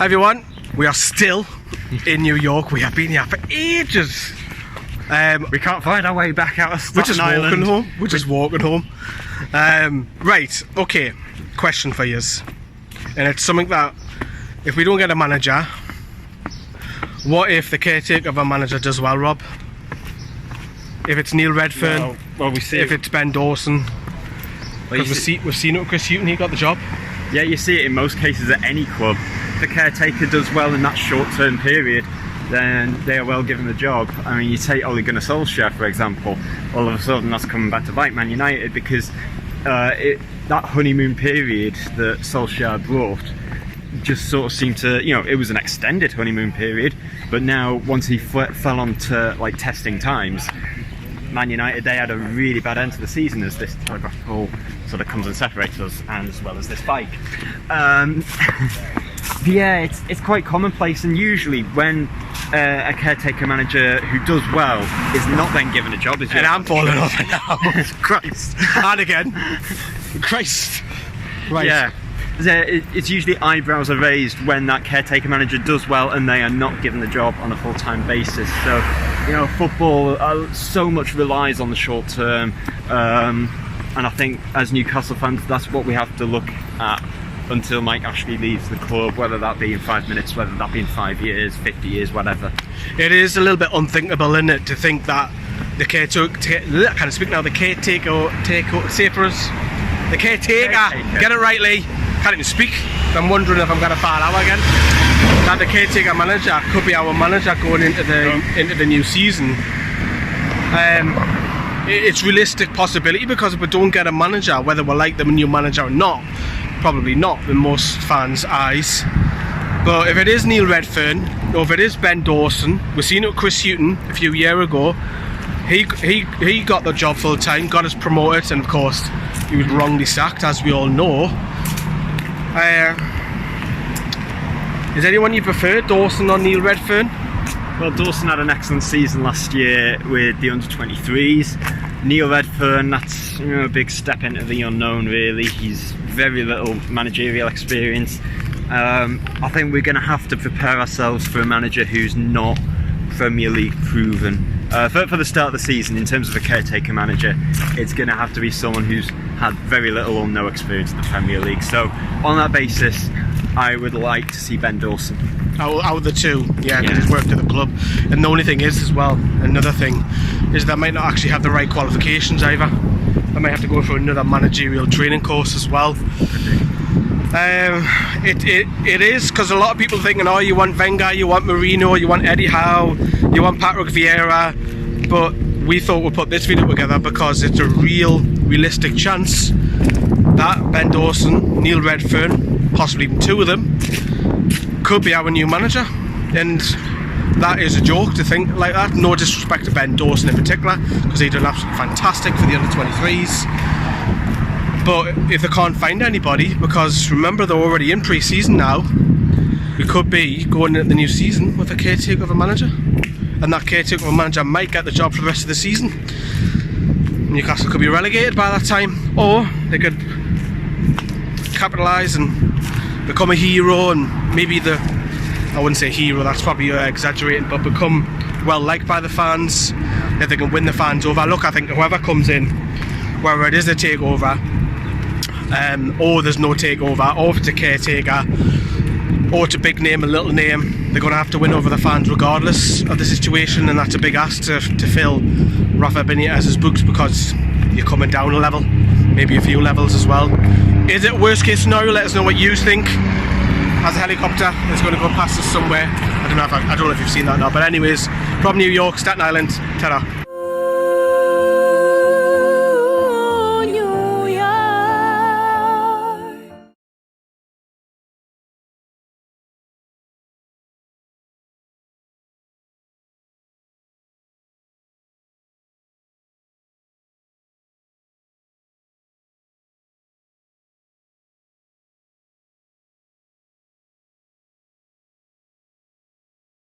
Hi everyone, we are still in New York. We have been here for ages. We can't find our way back out of Staten Walking Island. home. We're just walking home. Right, okay, question for you. And it's something that, if we don't get a manager, what if the caretaker of a manager does well, Rob? If it's Neil Redfern, well, we see if it's Ben Dawson, because we've seen it with Chris Hughton, he got the job. Yeah, you see it in most cases at any club. If the caretaker does well in that short-term period, then they are well given the job. I mean, you take Ole Gunnar Solskjaer, for example, all of a sudden that's coming back to bite Man United because that honeymoon period that Solskjaer brought just sort of seemed to, it was an extended honeymoon period, but now once he fell onto like testing times, Man United, they had a really bad end to the season as this telegraph pole sort of comes and separates us, and as well as this bike. Yeah, it's quite commonplace, and usually when a caretaker manager who does well is not then given a job, is and I'm falling off now. Christ. And again. Christ. Right. Yeah. It's usually eyebrows are raised when that caretaker manager does well and they are not given the job on a full-time basis. So, football so much relies on the short term, and I think as Newcastle fans, that's what we have to look at until Mike Ashley leaves the club, whether that be in 5 minutes, whether that be in 5 years, 50 years, whatever. It is a little bit unthinkable, isn't it, to think that the caretaker, get it right, Lee. Can't even speak. I'm wondering if I'm going to fall out again. That the caretaker manager could be our manager going into the new season. It's realistic possibility, because if we don't get a manager, whether we like the new manager or not, probably not in most fans' eyes. But if it is Neil Redfern, or if it is Ben Dawson, we've seen it with Chris Hughton a few years ago. He got the job full time, got us promoted, and of course he was wrongly sacked, as we all know. Is anyone you prefer, Dawson or Neil Redfern? Well, Dawson had an excellent season last year with the under-23s. Neil Redfern, that's a big step into the unknown, really. He's very little managerial experience. I think we're going to have to prepare ourselves for a manager who's not Premier League proven. For the start of the season, in terms of a caretaker manager, it's going to have to be someone who's had very little or no experience in the Premier League. So, on that basis, I would like to see Ben Dawson. Out of the two, yeah, because he's worked at the club. And the only thing is, as well, another thing, is that might not actually have the right qualifications either. I might have to go for another managerial training course as well. It is, because a lot of people thinking, oh, you want Wenger, you want Mourinho, you want Eddie Howe, you want Patrick Vieira, but we thought we'd put this video together because it's a realistic chance that Ben Dawson, Neil Redfern, possibly even two of them, could be our new manager. And that is a joke to think like that. No disrespect to Ben Dawson in particular, because he done absolutely fantastic for the under-23s. But if they can't find anybody, because remember they're already in pre-season now, we could be going into the new season with a caretaker of a manager, and that caretaker of a manager might get the job for the rest of the season. Newcastle could be relegated by that time, or they could capitalise and become a hero, and maybe I wouldn't say hero, that's probably exaggerating, but become well liked by the fans. If they can win the fans over, look, I think whoever comes in, whether it is a takeover, or there's no takeover, or if it's a caretaker, or it's a big name, a little name, they're going to have to win over the fans regardless of the situation, and that's a big ask to fill Rafa Benitez's books, because you're coming down a level, maybe a few levels as well. Is it worst case scenario? Let us know what you think. As a helicopter is going to go past us somewhere. I don't know if you've seen that or not, but anyways, from New York, Staten Island, ta-ra.